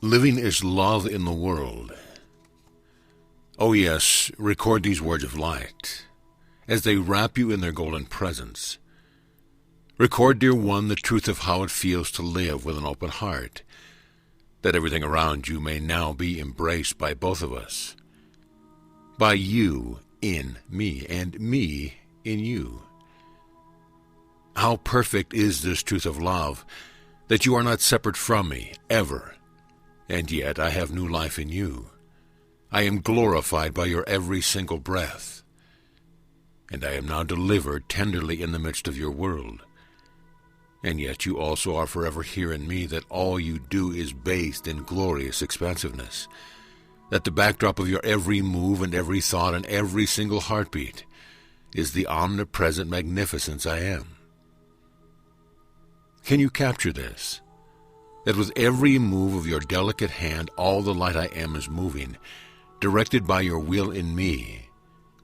Living is love in the world. Oh yes, record these words of light, as they wrap you in their golden presence. Record, dear one, the truth of how it feels to live with an open heart, that everything around you may now be embraced by both of us, by you in me, and me in you. How perfect is this truth of love, that you are not separate from me, ever, and yet I have new life in you. I am glorified by your every single breath, and I am now delivered tenderly in the midst of your world. And yet you also are forever here in me, that all you do is based in glorious expansiveness, that the backdrop of your every move and every thought and every single heartbeat is the omnipresent magnificence I am. Can you capture this? That with every move of your delicate hand, all the light I am is moving, directed by your will in me,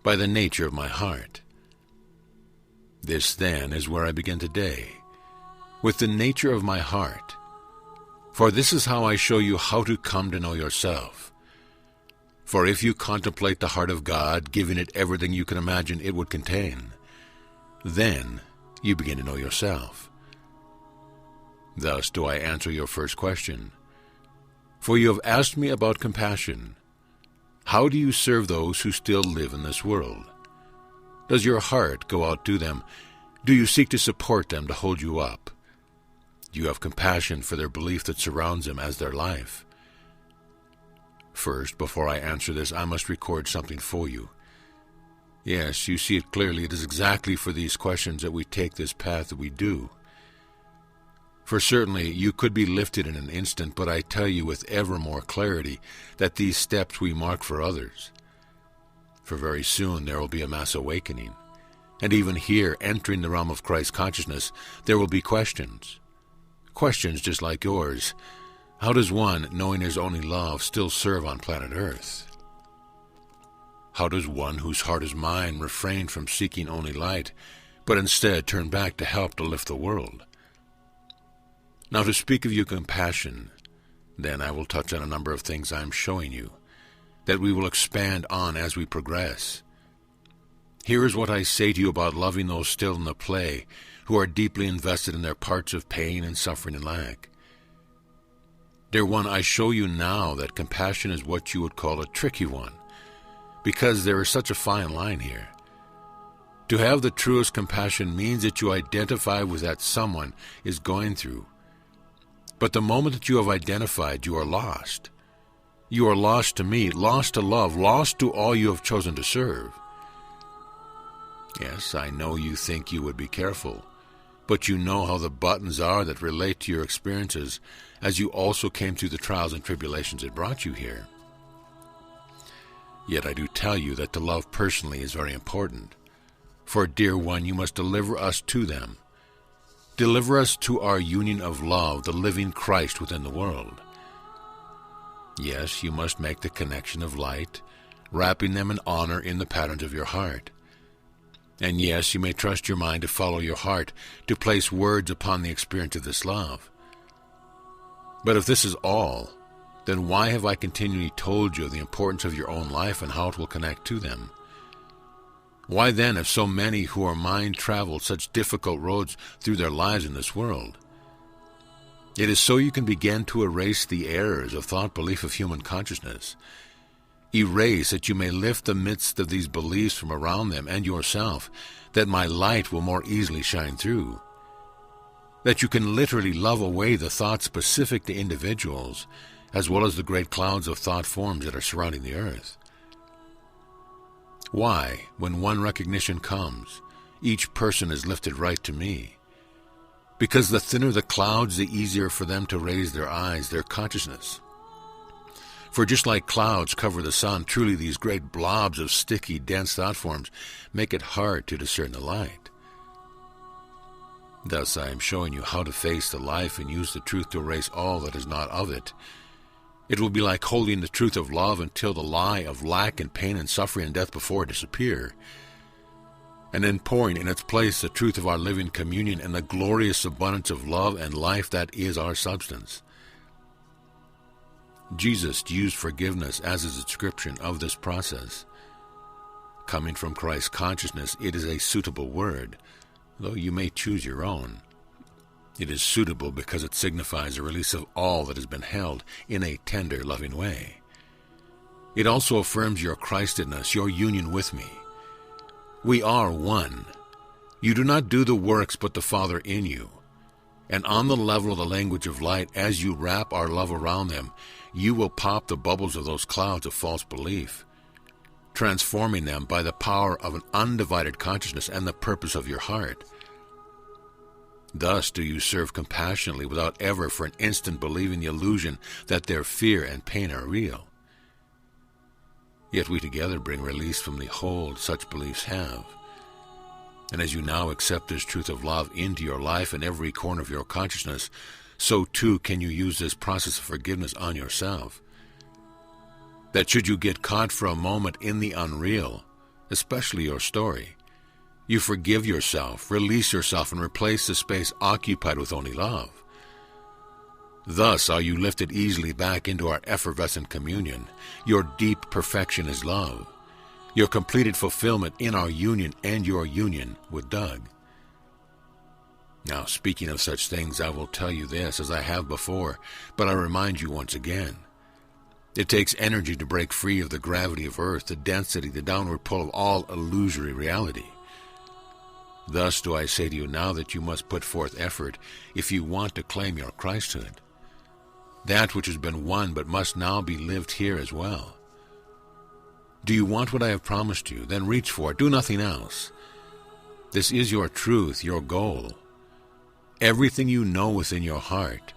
by the nature of my heart. This, then, is where I begin today, with the nature of my heart. For this is how I show you how to come to know yourself. For if you contemplate the heart of God, giving it everything you can imagine it would contain, then you begin to know yourself. Thus do I answer your first question. For you have asked me about compassion. How do you serve those who still live in this world? Does your heart go out to them? Do you seek to support them, to hold you up? Do you have compassion for their belief that surrounds them as their life? First, before I answer this, I must record something for you. Yes, you see it clearly. It is exactly for these questions that we take this path that we do. For certainly you could be lifted in an instant, but I tell you with ever more clarity that these steps we mark for others. For very soon there will be a mass awakening, and even here, entering the realm of Christ consciousness, there will be questions. Questions just like yours. How does one, knowing his only love, still serve on planet Earth? How does one whose heart is mine refrain from seeking only light, but instead turn back to help to lift the world? Now to speak of your compassion, then I will touch on a number of things I am showing you, that we will expand on as we progress. Here is what I say to you about loving those still in the play, who are deeply invested in their parts of pain and suffering and lack. Dear one, I show you now that compassion is what you would call a tricky one, because there is such a fine line here. To have the truest compassion means that you identify with that someone is going through. But the moment that you have identified, you are lost. You are lost to me, lost to love, lost to all you have chosen to serve. Yes, I know you think you would be careful, but you know how the buttons are that relate to your experiences, as you also came through the trials and tribulations that brought you here. Yet I do tell you that to love personally is very important. For, dear one, you must deliver us to them. Deliver us to our union of love, the living Christ within the world. Yes, you must make the connection of light, wrapping them in honor in the patterns of your heart. And yes, you may trust your mind to follow your heart, to place words upon the experience of this love. But if this is all, then why have I continually told you of the importance of your own life and how it will connect to them? Why then have so many who are mine traveled such difficult roads through their lives in this world? It is so you can begin to erase the errors of thought belief of human consciousness. Erase that you may lift the midst of these beliefs from around them and yourself, that my light will more easily shine through. That you can literally love away the thoughts specific to individuals, as well as the great clouds of thought forms that are surrounding the earth. Why, when one recognition comes, each person is lifted right to me? Because the thinner the clouds, the easier for them to raise their eyes, their consciousness. For just like clouds cover the sun, truly these great blobs of sticky, dense thought forms make it hard to discern the light. Thus I am showing you how to face the life and use the truth to erase all that is not of it. It will be like holding the truth of love until the lie of lack and pain and suffering and death before it disappear, and then pouring in its place the truth of our living communion and the glorious abundance of love and life that is our substance. Jesus used forgiveness as a description of this process. Coming from Christ's consciousness, it is a suitable word, though you may choose your own. It is suitable because it signifies a release of all that has been held in a tender, loving way. It also affirms your Christedness, your union with me. We are one. You do not do the works, but the Father in you. And on the level of the language of light, as you wrap our love around them, you will pop the bubbles of those clouds of false belief, transforming them by the power of an undivided consciousness and the purpose of your heart. Thus do you serve compassionately without ever for an instant believing the illusion that their fear and pain are real. Yet we together bring release from the hold such beliefs have. And as you now accept this truth of love into your life in every corner of your consciousness, so too can you use this process of forgiveness on yourself. That should you get caught for a moment in the unreal, especially your story, you forgive yourself, release yourself, and replace the space occupied with only love. Thus are you lifted easily back into our effervescent communion. Your deep perfection is love. Your completed fulfillment in our union and your union with Doug. Now, speaking of such things, I will tell you this, as I have before, but I remind you once again. It takes energy to break free of the gravity of Earth, the density, the downward pull of all illusory reality. Thus do I say to you now that you must put forth effort if you want to claim your Christhood. That which has been won but must now be lived here as well. Do you want what I have promised you? Then reach for it. Do nothing else. This is your truth, your goal. Everything you know within your heart.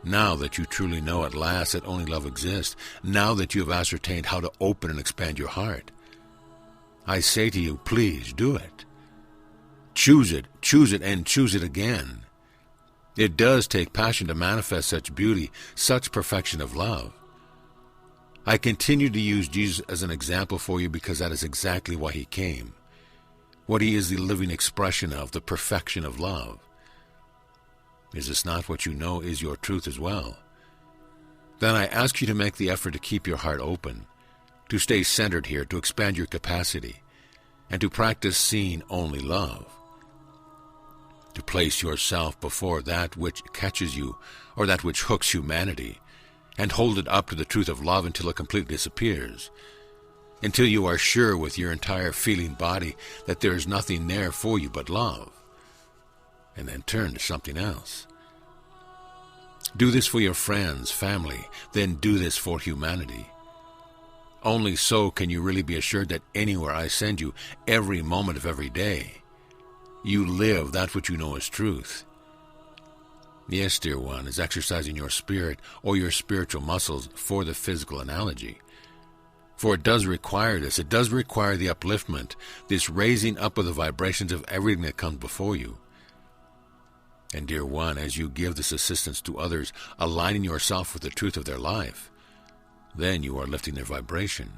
Now that you truly know at last that only love exists, now that you have ascertained how to open and expand your heart, I say to you, please do it. Choose it, and choose it again. It does take passion to manifest such beauty, such perfection of love. I continue to use Jesus as an example for you because that is exactly why he came. What he is the living expression of, the perfection of love. Is this not what you know is your truth as well? Then I ask you to make the effort to keep your heart open, to stay centered here, to expand your capacity, and to practice seeing only love. To place yourself before that which catches you, or that which hooks humanity, and hold it up to the truth of love until it completely disappears, until you are sure with your entire feeling body that there is nothing there for you but love, and then turn to something else. Do this for your friends, family, then do this for humanity. Only so can you really be assured that anywhere I send you, every moment of every day, you live that which you know is truth. Yes, dear one, is exercising your spirit or your spiritual muscles for the physical analogy. For it does require this. It does require the upliftment, this raising up of the vibrations of everything that comes before you. And dear one, as you give this assistance to others, aligning yourself with the truth of their life, then you are lifting their vibration.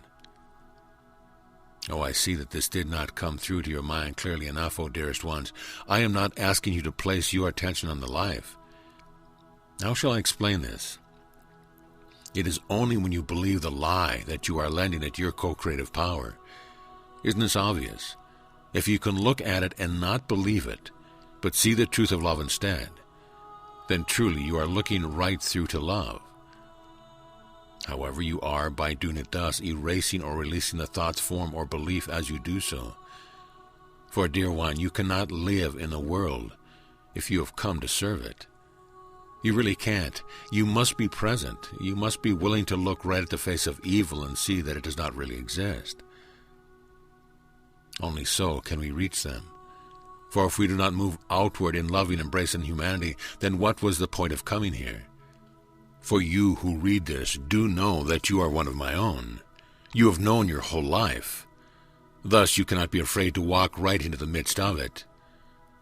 Oh, I see that this did not come through to your mind clearly enough, oh dearest ones. I am not asking you to place your attention on the life. How shall I explain this? It is only when you believe the lie that you are lending it your co-creative power. Isn't this obvious? If you can look at it and not believe it, but see the truth of love instead, then truly you are looking right through to love. However, you are, by doing it thus, erasing or releasing the thoughts, form, or belief as you do so. For, dear one, you cannot live in the world if you have come to serve it. You really can't. You must be present. You must be willing to look right at the face of evil and see that it does not really exist. Only so can we reach them. For if we do not move outward in loving embrace and humanity, then what was the point of coming here? For you who read this do know that you are one of my own. You have known your whole life. Thus you cannot be afraid to walk right into the midst of it.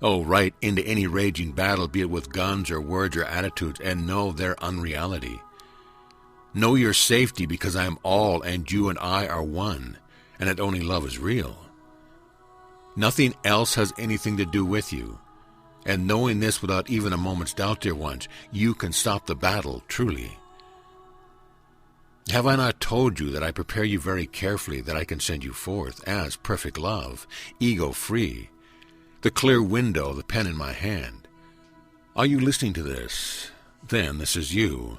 Oh, right into any raging battle, be it with guns or words or attitudes, and know their unreality. Know your safety because I am all and you and I are one, and that only love is real. Nothing else has anything to do with you. And knowing this without even a moment's doubt, dear ones, you can stop the battle, truly. Have I not told you that I prepare you very carefully, that I can send you forth as perfect love, ego-free, the clear window, the pen in my hand? Are you listening to this? Then this is you.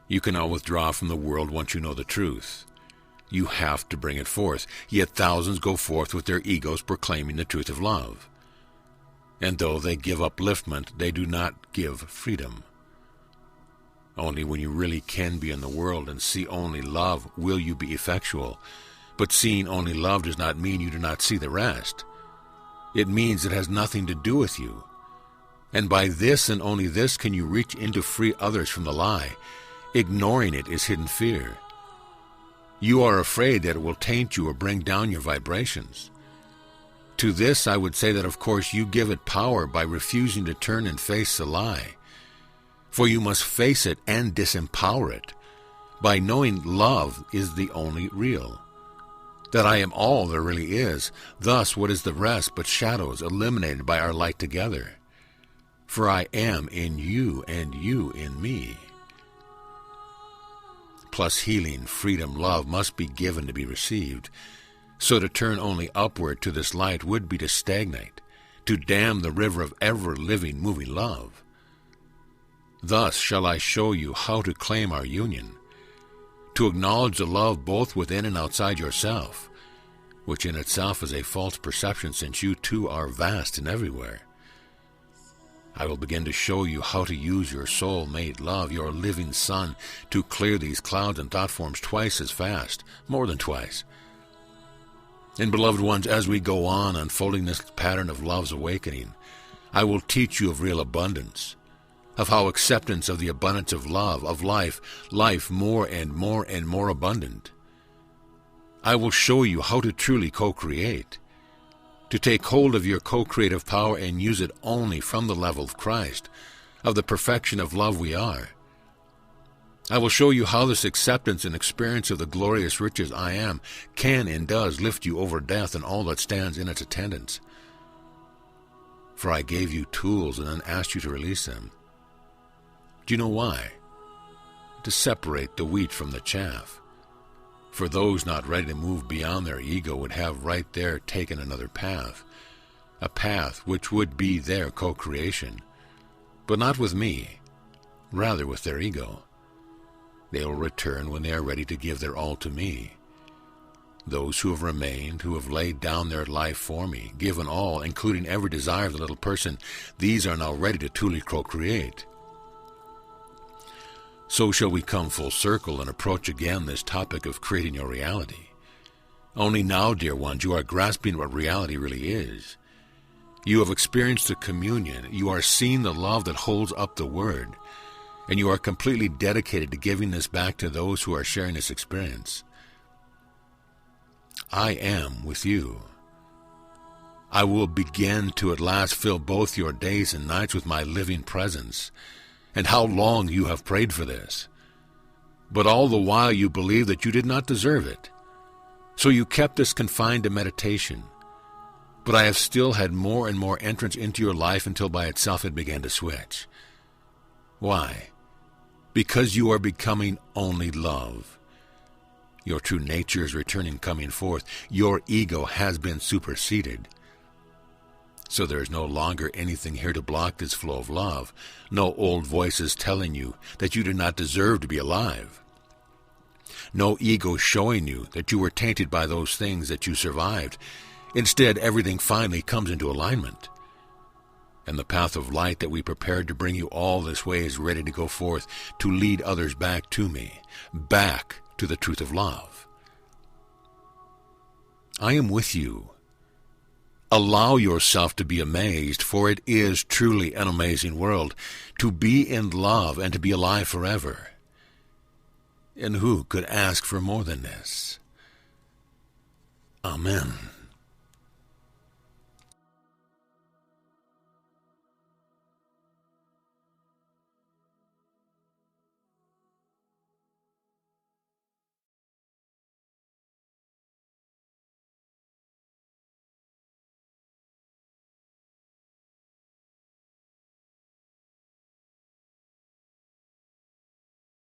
You cannot withdraw from the world once you know the truth. You have to bring it forth, yet thousands go forth with their egos proclaiming the truth of love. And though they give upliftment, they do not give freedom. Only when you really can be in the world and see only love will you be effectual. But seeing only love does not mean you do not see the rest. It means it has nothing to do with you. And by this and only this can you reach in to free others from the lie. Ignoring it is hidden fear. You are afraid that it will taint you or bring down your vibrations. To this I would say that of course you give it power by refusing to turn and face the lie. For you must face it and disempower it by knowing love is the only real. That I am all there really is. Thus what is the rest but shadows eliminated by our light together? For I am in you and you in me. Plus healing, freedom, love must be given to be received. So to turn only upward to this light would be to stagnate, to dam the river of ever-living, moving love. Thus shall I show you how to claim our union, to acknowledge the love both within and outside yourself, which in itself is a false perception since you too are vast and everywhere. I will begin to show you how to use your soul-made love, your living sun, to clear these clouds and thought forms twice as fast, more than twice. And beloved ones, as we go on unfolding this pattern of love's awakening, I will teach you of real abundance, of how acceptance of the abundance of love, of life more and more and more abundant. I will show you how to truly co-create, to take hold of your co-creative power and use it only from the level of Christ, of the perfection of love we are. I will show you how this acceptance and experience of the glorious riches I am can and does lift you over death and all that stands in its attendance. For I gave you tools and then asked you to release them. Do you know why? To separate the wheat from the chaff. For those not ready to move beyond their ego would have right there taken another path, a path which would be their co-creation, but not with me, rather with their ego. They will return when they are ready to give their all to me. Those who have remained, who have laid down their life for me, given all, including every desire of the little person, these are now ready to truly co-create. So shall we come full circle and approach again this topic of creating your reality. Only now, dear ones, you are grasping what reality really is. You have experienced the communion, you are seeing the love that holds up the word, and you are completely dedicated to giving this back to those who are sharing this experience. I am with you. I will begin to at last fill both your days and nights with my living presence. And how long you have prayed for this. But all the while you believed that you did not deserve it. So you kept this confined to meditation. But I have still had more and more entrance into your life until by itself it began to switch. Why? Because you are becoming only love. Your true nature is returning, coming forth. Your ego has been superseded. So there is no longer anything here to block this flow of love, no old voices telling you that you do not deserve to be alive, no ego showing you that you were tainted by those things that you survived. Instead, everything finally comes into alignment, and the path of light that we prepared to bring you all this way is ready to go forth to lead others back to me, back to the truth of love. I am with you. Allow yourself to be amazed, for it is truly an amazing world, to be in love and to be alive forever. And who could ask for more than this? Amen.